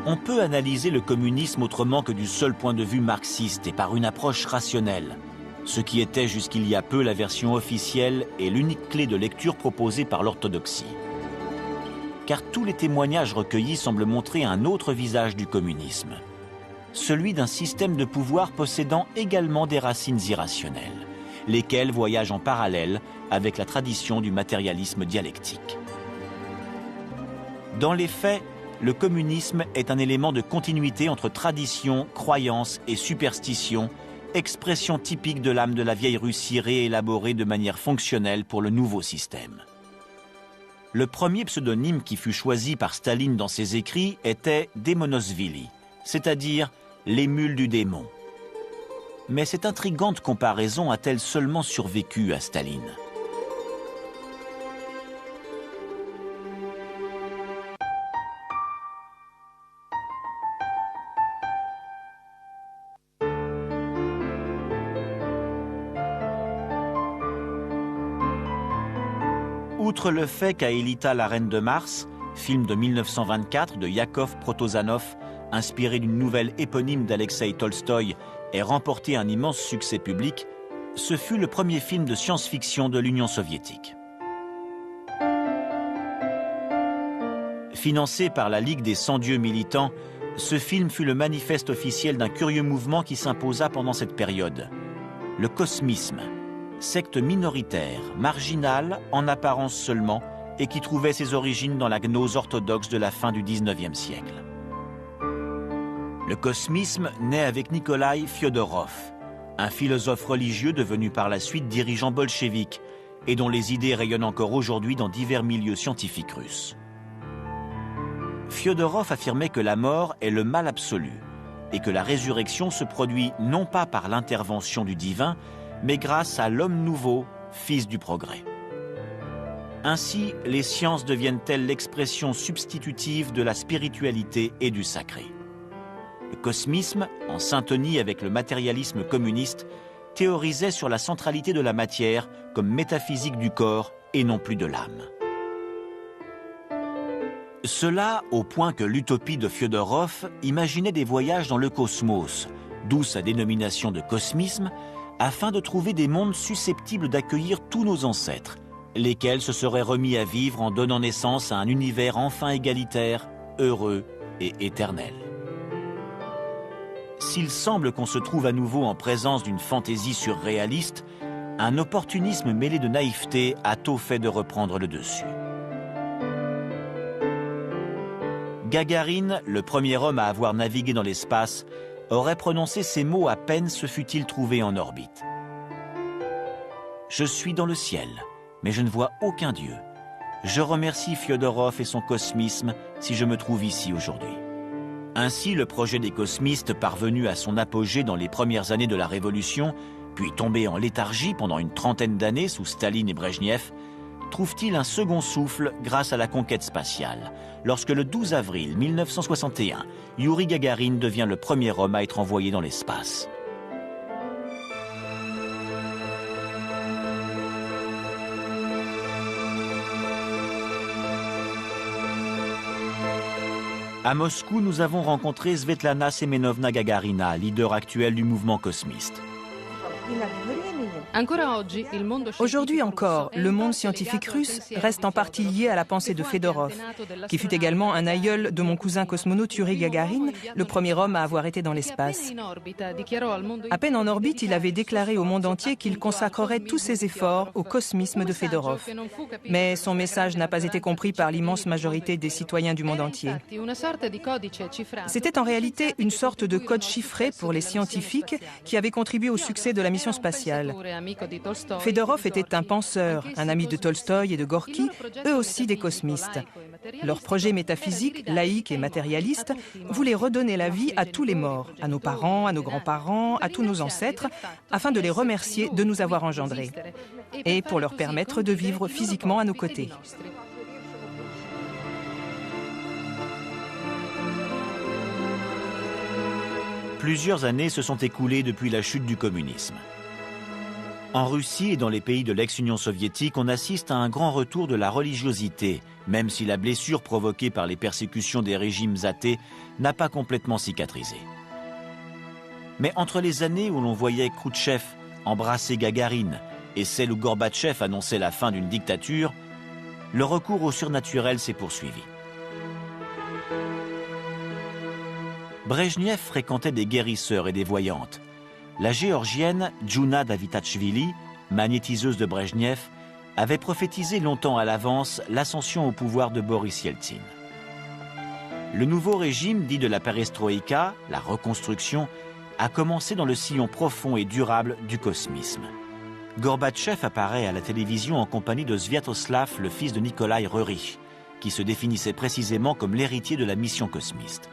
On peut analyser le communisme autrement que du seul point de vue marxiste et par une approche rationnelle, ce qui était jusqu'il y a peu la version officielle et l'unique clé de lecture proposée par l'orthodoxie. Car tous les témoignages recueillis semblent montrer un autre visage du communisme, celui d'un système de pouvoir possédant également des racines irrationnelles, lesquelles voyagent en parallèle avec la tradition du matérialisme dialectique. Dans les faits, le communisme est un élément de continuité entre tradition, croyance et superstition, expression typique de l'âme de la vieille Russie réélaborée de manière fonctionnelle pour le nouveau système. Le premier pseudonyme qui fut choisi par Staline dans ses écrits était Démonosvili, c'est-à-dire l'émule du démon. Mais cette intrigante comparaison a-t-elle seulement survécu à Staline ? Outre le fait qu'Aelita, la reine de Mars, film de 1924 de Yakov Protozanov, inspiré d'une nouvelle éponyme d'Alexeï Tolstoï, ait remporté un immense succès public, ce fut le premier film de science-fiction de l'Union soviétique. Financé par la Ligue des 100 dieux militants, ce film fut le manifeste officiel d'un curieux mouvement qui s'imposa pendant cette période. Le cosmisme, secte minoritaire, marginale, en apparence seulement, et qui trouvait ses origines dans la gnose orthodoxe de la fin du XIXe siècle. Le cosmisme naît avec Nikolaï Fyodorov, un philosophe religieux devenu par la suite dirigeant bolchevique et dont les idées rayonnent encore aujourd'hui dans divers milieux scientifiques russes. Fyodorov affirmait que la mort est le mal absolu et que la résurrection se produit non pas par l'intervention du divin, mais grâce à l'homme nouveau, fils du progrès. Ainsi, les sciences deviennent-elles l'expression substitutive de la spiritualité et du sacré. Le cosmisme, en syntonie avec le matérialisme communiste, théorisait sur la centralité de la matière comme métaphysique du corps et non plus de l'âme. Cela au point que l'utopie de Fyodorov imaginait des voyages dans le cosmos, d'où sa dénomination de cosmisme, afin de trouver des mondes susceptibles d'accueillir tous nos ancêtres, lesquels se seraient remis à vivre en donnant naissance à un univers enfin égalitaire, heureux et éternel. S'il semble qu'on se trouve à nouveau en présence d'une fantaisie surréaliste, un opportunisme mêlé de naïveté a tôt fait de reprendre le dessus. Gagarine, le premier homme à avoir navigué dans l'espace, aurait prononcé ces mots à peine se fût-il trouvé en orbite. « Je suis dans le ciel, mais je ne vois aucun dieu. Je remercie Fyodorov et son cosmisme si je me trouve ici aujourd'hui. » Ainsi, le projet des cosmistes, parvenu à son apogée dans les premières années de la Révolution, puis tombé en léthargie pendant une trentaine d'années sous Staline et Brejnev, trouve-t-il un second souffle grâce à la conquête spatiale, lorsque le 12 avril 1961, Youri Gagarin devient le premier homme à être envoyé dans l'espace. À Moscou, nous avons rencontré Svetlana Semenovna Gagarina, leader actuelle du mouvement cosmiste. Aujourd'hui encore, le monde scientifique russe reste en partie lié à la pensée de Fedorov, qui fut également un aïeul de mon cousin cosmonaute Youri Gagarin, le premier homme à avoir été dans l'espace. À peine en orbite, il avait déclaré au monde entier qu'il consacrerait tous ses efforts au cosmisme de Fedorov. Mais son message n'a pas été compris par l'immense majorité des citoyens du monde entier. C'était en réalité une sorte de code chiffré pour les scientifiques qui avaient contribué au succès de la mission spatiale. Fedorov était un penseur, un ami de Tolstoï et de Gorky, eux aussi des cosmistes. Leur projet métaphysique, laïque et matérialiste, voulait redonner la vie à tous les morts, à nos parents, à nos grands-parents, à tous nos ancêtres, afin de les remercier de nous avoir engendrés et pour leur permettre de vivre physiquement à nos côtés. Plusieurs années se sont écoulées depuis la chute du communisme. En Russie et dans les pays de l'ex-Union soviétique, on assiste à un grand retour de la religiosité, même si la blessure provoquée par les persécutions des régimes athées n'a pas complètement cicatrisé. Mais entre les années où l'on voyait Khrouchtchev embrasser Gagarine et celles où Gorbatchev annonçait la fin d'une dictature, le recours au surnaturel s'est poursuivi. Brejnev fréquentait des guérisseurs et des voyantes. La Géorgienne Djouna Davitachvili, magnétiseuse de Brejnev, avait prophétisé longtemps à l'avance l'ascension au pouvoir de Boris Yeltsin. Le nouveau régime dit de la perestroïka, la reconstruction, a commencé dans le sillon profond et durable du cosmisme. Gorbatchev apparaît à la télévision en compagnie de Sviatoslav, le fils de Nikolaï Rerich, qui se définissait précisément comme l'héritier de la mission cosmiste.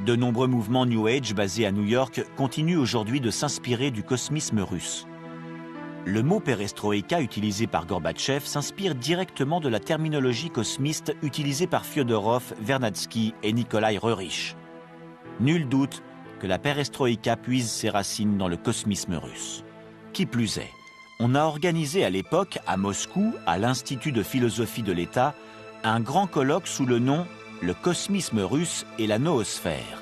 De nombreux mouvements New Age basés à New York continuent aujourd'hui de s'inspirer du cosmisme russe. Le mot perestroïka utilisé par Gorbatchev s'inspire directement de la terminologie cosmiste utilisée par Fyodorov, Vernadsky et Nikolaï Rerich. Nul doute que la perestroïka puise ses racines dans le cosmisme russe. Qui plus est, On a organisé à l'époque, à Moscou, à l'Institut de philosophie de l'État, un grand colloque sous le nom « Le cosmisme russe et la noosphère »,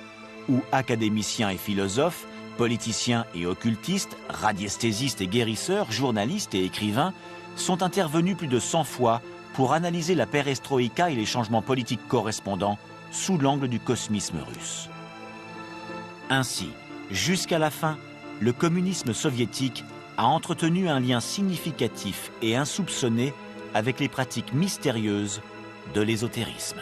où académiciens et philosophes, politiciens et occultistes, radiesthésistes et guérisseurs, journalistes et écrivains sont intervenus plus de 100 fois pour analyser la perestroïka et les changements politiques correspondants sous l'angle du cosmisme russe. Ainsi, jusqu'à la fin, le communisme soviétique a entretenu un lien significatif et insoupçonné avec les pratiques mystérieuses de l'ésotérisme.